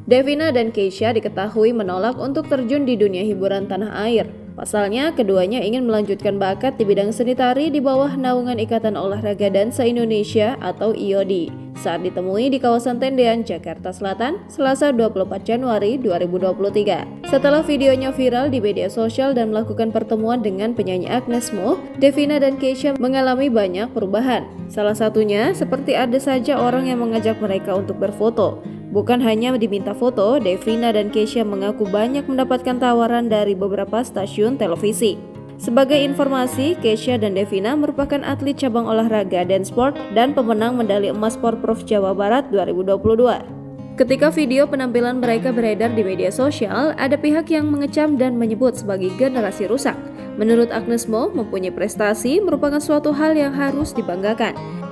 Devina dan Keisha diketahui menolak untuk terjun di dunia hiburan tanah air. Pasalnya, keduanya ingin melanjutkan bakat di bidang seni tari di bawah naungan Ikatan Olahraga Dansa Indonesia atau IODI saat ditemui di kawasan Tendean, Jakarta Selatan, Selasa 24 Januari 2023. Setelah videonya viral di media sosial dan melakukan pertemuan dengan penyanyi Agnes Mo, Devina dan Keisha mengalami banyak perubahan. Salah satunya, seperti ada saja orang yang mengajak mereka untuk berfoto. Bukan hanya diminta foto, Devina dan Keisha mengaku banyak mendapatkan tawaran dari beberapa stasiun televisi. Sebagai informasi, Keisha dan Devina merupakan atlet cabang olahraga dan sport dan pemenang medali emas Porprov Jawa Barat 2022. Ketika video penampilan mereka beredar di media sosial, ada pihak yang mengecam dan menyebut sebagai generasi rusak. Menurut Agnes Mo, mempunyai prestasi merupakan suatu hal yang harus dibanggakan.